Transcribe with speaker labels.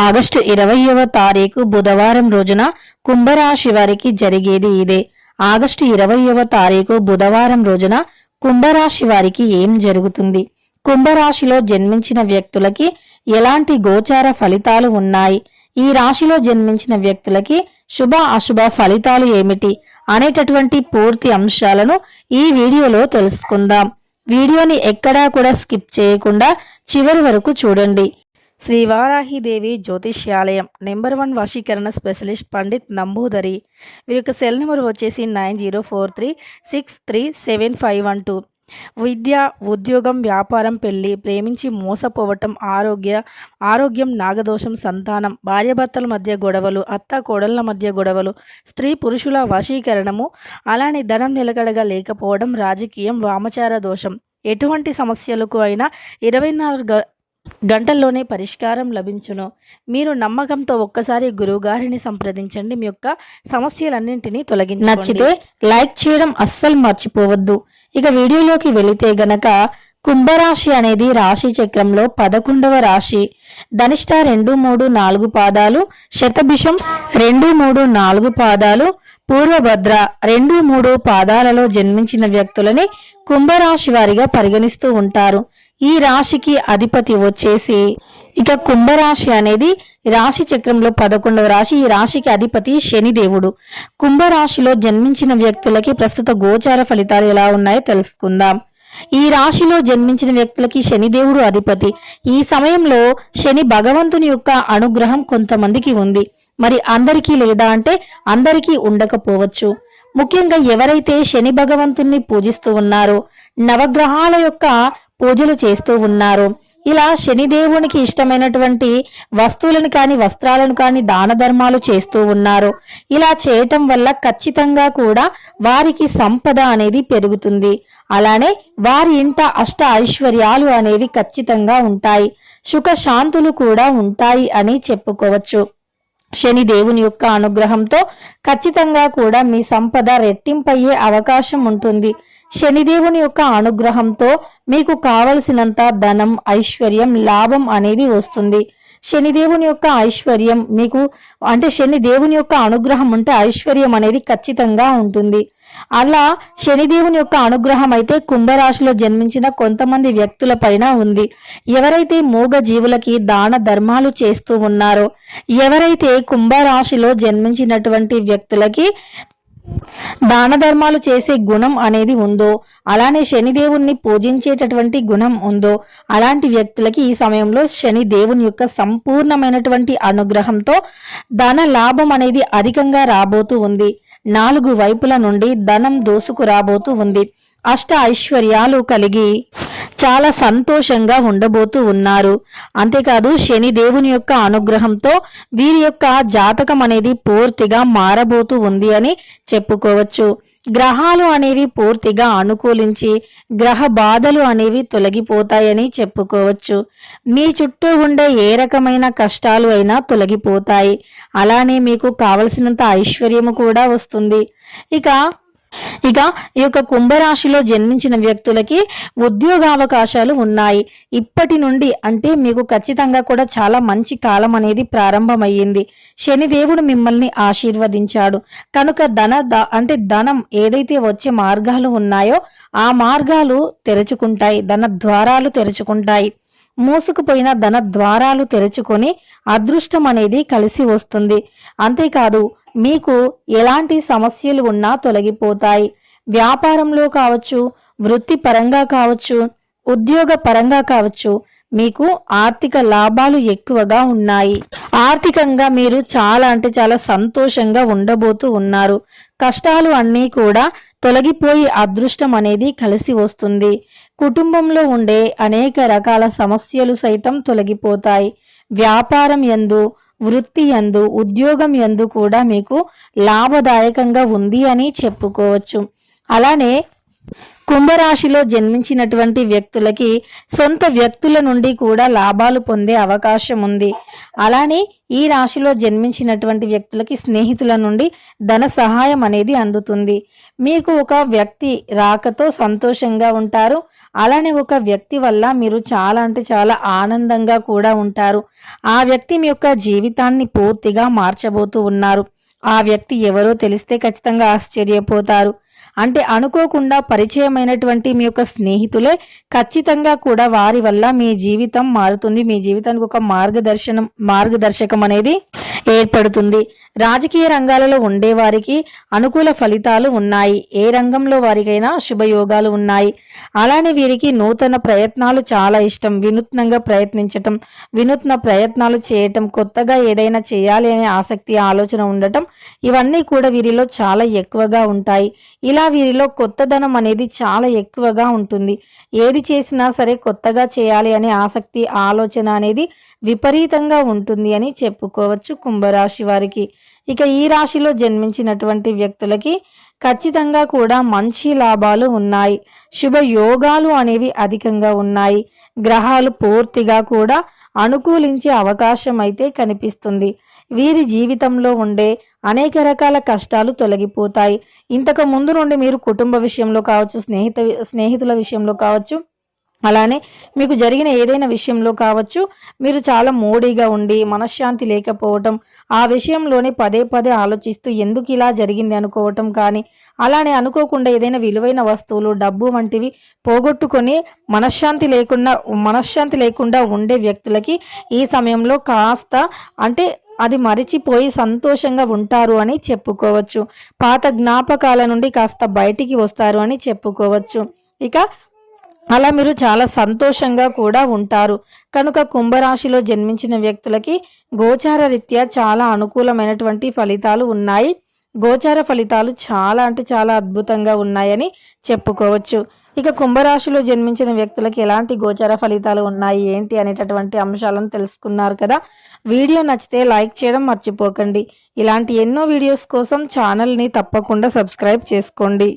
Speaker 1: August 20వ తారీఖు బుధవారం రోజున కుంభరాశి వారికి జరిగేది ఇదే. ఆగస్టు 20వ తారీఖు బుధవారం రోజున కుంభరాశి వారికి ఏం జరుగుతుంది? కుంభరాశిలో జన్మించిన వ్యక్తులకి ఎలాంటి గోచార ఫలితాలు ఉన్నాయి? ఈ రాశిలో జన్మించిన వ్యక్తులకి శుభ అశుభ ఫలితాలు ఏమిటి అనేటటువంటి పూర్తి అంశాలను ఈ వీడియోలో తెలుసుకుందాం. వీడియోని ఎక్కడా కూడా స్కిప్ చేయకుండా చివరి వరకు చూడండి. శ్రీ వారాహిదేవి జ్యోతిష్యాలయం నెంబర్ 1 వశీకరణ స్పెషలిస్ట్ పండిత్ నంబూదరి. వీరి యొక్క సెల్ నెంబర్ వచ్చేసి 9043637512. విద్య, ఉద్యోగం, వ్యాపారం, పెళ్లి, ప్రేమించి మోసపోవటం, ఆరోగ్యం, నాగదోషం, సంతానం, భార్యాభర్తల మధ్య గొడవలు, అత్త కోడళ్ల మధ్య గొడవలు, స్త్రీ పురుషుల వశీకరణము, అలానే ధనం నిలకడగా లేకపోవడం, రాజకీయం, వామచార దోషం, ఎటువంటి సమస్యలకు అయినా 24 గంటల్లోనే పరిష్కారం లభించును. మీరు నమ్మకంతో ఒక్కసారి గురువుగారిని సంప్రదించండి. మీ యొక్క సమస్యలన్నింటినీ తొలగించండి. నచ్చితే లైక్ చేయడం అస్సలు మర్చిపోవద్దు. ఇక వీడియోలోకి వెళితే గనక కుంభరాశి అనేది రాశి చక్రంలో 11వ రాశి. ధనిష్ట 2, 3, 4 పాదాలు, శతభిషం 2, 3, 4 పాదాలు, పూర్వభద్ర 2, 3 పాదాలలో జన్మించిన వ్యక్తులని కుంభరాశి వారిగా పరిగణిస్తూ ఉంటారు. ఈ రాశికి అధిపతి వచ్చేసి ఇక కుంభరాశి అనేది రాశి చక్రంలో 11వ రాశి. ఈ రాశికి అధిపతి శనిదేవుడు. కుంభరాశిలో జన్మించిన వ్యక్తులకి ప్రస్తుత గోచార ఫలితాలు ఎలా ఉన్నాయో తెలుసుకుందాం. ఈ రాశిలో జన్మించిన వ్యక్తులకి శనిదేవుడు అధిపతి. ఈ సమయంలో శని భగవంతుని యొక్క అనుగ్రహం కొంతమందికి ఉంది. మరి అందరికీ లేదా అంటే అందరికీ ఉండకపోవచ్చు. ముఖ్యంగా ఎవరైతే శని భగవంతుణ్ణి పూజిస్తూ ఉన్నారో, నవగ్రహాల యొక్క పూజలు చేస్తూ ఉన్నారు, ఇలా శనిదేవునికి ఇష్టమైనటువంటి వస్తువులను కానీ వస్త్రాలను కానీ దాన ధర్మాలు చేస్తూ ఉన్నారు. ఇలా చేయటం వల్ల ఖచ్చితంగా కూడా వారికి సంపద అనేది పెరుగుతుంది. అలానే వారి ఇంట అష్ట ఐశ్వర్యాలు అనేవి ఖచ్చితంగా ఉంటాయి. సుఖ శాంతులు కూడా ఉంటాయి అని చెప్పుకోవచ్చు. శని దేవుని యొక్క అనుగ్రహంతో ఖచ్చితంగా కూడా మీ సంపద రెట్టింపయ్యే అవకాశం ఉంటుంది. శనిదేవుని యొక్క అనుగ్రహంతో మీకు కావలసినంత ధనం, ఐశ్వర్యం, లాభం అనేది వస్తుంది. శనిదేవుని యొక్క ఐశ్వర్యం మీకు అంటే శనిదేవుని యొక్క అనుగ్రహం ఉంటే ఐశ్వర్యం అనేది ఖచ్చితంగా ఉంటుంది. అలా శనిదేవుని యొక్క అనుగ్రహం అయితే కుంభరాశిలో జన్మించిన కొంతమంది వ్యక్తుల పైన ఉంది. ఎవరైతే మూగ జీవులకి దాన ధర్మాలు చేస్తూ ఉన్నారో, ఎవరైతే కుంభరాశిలో జన్మించినటువంటి వ్యక్తులకి దాన ధర్మాలు చేసే గుణం అనేది ఉందో, అలానే శనిదేవుణ్ణి పూజించేటటువంటి గుణం ఉందో, అలాంటి వ్యక్తులకి ఈ సమయంలో శని దేవుని యొక్క సంపూర్ణమైనటువంటి అనుగ్రహంతో ధన లాభం అనేది అధికంగా రాబోతూ ఉంది. 4 వైపుల నుండి ధనం దోసుకు రాబోతూ ఉంది. అష్ట ఐశ్వర్యాలు కలిగి చాలా సంతోషంగా ఉండబోతూ ఉన్నారు. అంతేకాదు శని దేవుని యొక్క అనుగ్రహంతో వీరి యొక్క జాతకం అనేది పూర్తిగా మారబోతూ ఉంది అని చెప్పుకోవచ్చు. గ్రహాలు అనేవి పూర్తిగా అనుకూలించి గ్రహ బాధలు అనేవి తొలగిపోతాయని చెప్పుకోవచ్చు. మీ చుట్టూ ఉండే ఏ రకమైన కష్టాలు అయినా తొలగిపోతాయి. అలానే మీకు కావలసినంత ఐశ్వర్యము కూడా వస్తుంది. ఇక ఈ యొక్క కుంభరాశిలో జన్మించిన వ్యక్తులకి ఉద్యోగావకాశాలు ఉన్నాయి. ఇప్పటి నుండి అంటే మీకు ఖచ్చితంగా కూడా చాలా మంచి కాలం అనేది ప్రారంభమయ్యింది. శనిదేవుడు మిమ్మల్ని ఆశీర్వదించాడు కనుక ధనం ఏదైతే వచ్చే మార్గాలు ఉన్నాయో ఆ మార్గాలు తెరుచుకుంటాయి. ధన ద్వారాలు తెరుచుకుంటాయి. మూసుకుపోయిన ధన ద్వారాలు తెరుచుకొని అదృష్టం అనేది కలిసి వస్తుంది. అంతేకాదు మీకు ఎలాంటి సమస్యలు ఉన్నా తొలగిపోతాయి. వ్యాపారంలో కావచ్చు, వృత్తి పరంగా కావచ్చు, ఉద్యోగ పరంగా కావచ్చు, మీకు ఆర్థిక లాభాలు ఎక్కువగా ఉన్నాయి. ఆర్థికంగా మీరు చాలా అంటే చాలా సంతోషంగా ఉండబోతూ ఉన్నారు. కష్టాలు అన్నీ కూడా తొలగిపోయి అదృష్టం అనేది కలిసి వస్తుంది. కుటుంబంలో ఉండే అనేక రకాల సమస్యలు సైతం తొలగిపోతాయి. వ్యాపారం యందు, వృత్తి యందు, ఉద్యోగం యందు కూడా మీకు లాభదాయకంగా ఉంది అని చెప్పుకోవచ్చు. అలానే కుంభరాశిలో జన్మించినటువంటి వ్యక్తులకి సొంత వ్యక్తుల నుండి కూడా లాభాలు పొందే అవకాశం ఉంది. అలానే ఈ రాశిలో జన్మించినటువంటి వ్యక్తులకి స్నేహితుల నుండి ధన సహాయం అనేది అందుతుంది. మీకు ఒక వ్యక్తి రాకతో సంతోషంగా ఉంటారు. అలానే ఒక వ్యక్తి వల్ల మీరు చాలా అంటే చాలా ఆనందంగా కూడా ఉంటారు. ఆ వ్యక్తి మీ యొక్క జీవితాన్ని పూర్తిగా మార్చబోతూ ఉన్నారు. ఆ వ్యక్తి ఎవరో తెలిస్తే ఖచ్చితంగా ఆశ్చర్యపోతారు. అంటే అనుకోకుండా పరిచయమైనటువంటి మీ యొక్క స్నేహితులే ఖచ్చితంగా కూడా వారి వల్ల మీ జీవితం మారుతుంది. మీ జీవితానికి ఒక మార్గదర్శకం అనేది ఏర్పడుతుంది. రాజకీయ రంగాలలో ఉండేవారికి అనుకూల ఫలితాలు ఉన్నాయి. ఏ రంగంలో వారికైనా శుభయోగాలు ఉన్నాయి. అలానే వీరికి నూతన ప్రయత్నాలు చాలా ఇష్టం. వినూత్నంగా ప్రయత్నించటం, వినూత్న ప్రయత్నాలు చేయటం, కొత్తగా ఏదైనా చేయాలి అనే ఆసక్తి, ఆలోచన ఉండటం, ఇవన్నీ కూడా వీరిలో చాలా ఎక్కువగా ఉంటాయి. ఇలా వీరిలో కొత్తదనం అనేది చాలా ఎక్కువగా ఉంటుంది. ఏది చేసినా సరే కొత్తగా చేయాలి అనే ఆసక్తి, ఆలోచన అనేది విపరీతంగా ఉంటుంది అని చెప్పుకోవచ్చు కుంభరాశి వారికి. ఇక ఈ రాశిలో జన్మించినటువంటి వ్యక్తులకి ఖచ్చితంగా కూడా మంచి లాభాలు ఉన్నాయి. శుభయోగాలు అనేవి అధికంగా ఉన్నాయి. గ్రహాలు పూర్తిగా కూడా అనుకూలించే అవకాశం అయితే కనిపిస్తుంది. వీరి జీవితంలో ఉండే అనేక రకాల కష్టాలు తొలగిపోతాయి. ఇంతకు ముందు నుండి మీరు కుటుంబ విషయంలో కావచ్చు, స్నేహితుల విషయంలో కావచ్చు, అలానే మీకు జరిగిన ఏదైనా విషయంలో కావచ్చు, మీరు చాలా మూడీగా ఉండి మనశ్శాంతి లేకపోవటం, ఆ విషయంలోనే పదే పదే ఆలోచిస్తూ ఎందుకు ఇలా జరిగింది అనుకోవటం కానీ, అలానే అనుకోకుండా ఏదైనా విలువైన వస్తువులు, డబ్బు వంటివి పోగొట్టుకొని మనశ్శాంతి లేకుండా ఉండే వ్యక్తులకి ఈ సమయంలో కాస్త అంటే అది మరిచిపోయి సంతోషంగా ఉంటారు అని చెప్పుకోవచ్చు. పాత జ్ఞాపకాల నుండి కాస్త బయటికి వస్తారు అని చెప్పుకోవచ్చు. ఇక అలా మీరు చాలా సంతోషంగా కూడా ఉంటారు. కనుక కుంభరాశిలో జన్మించిన వ్యక్తులకి గోచార రీత్యా చాలా అనుకూలమైనటువంటి ఫలితాలు ఉన్నాయి. గోచార ఫలితాలు చాలా అంటే చాలా అద్భుతంగా ఉన్నాయని చెప్పుకోవచ్చు. ఇక కుంభరాశిలో జన్మించిన వ్యక్తులకి ఎలాంటి గోచార ఫలితాలు ఉన్నాయి ఏంటి అనేటటువంటి అంశాలను తెలుసుకున్నారు కదా. వీడియో నచ్చితే లైక్ చేయడం మర్చిపోకండి. ఇలాంటి ఎన్నో వీడియోస్ కోసం ఛానల్ని తప్పకుండా సబ్స్క్రైబ్ చేసుకోండి.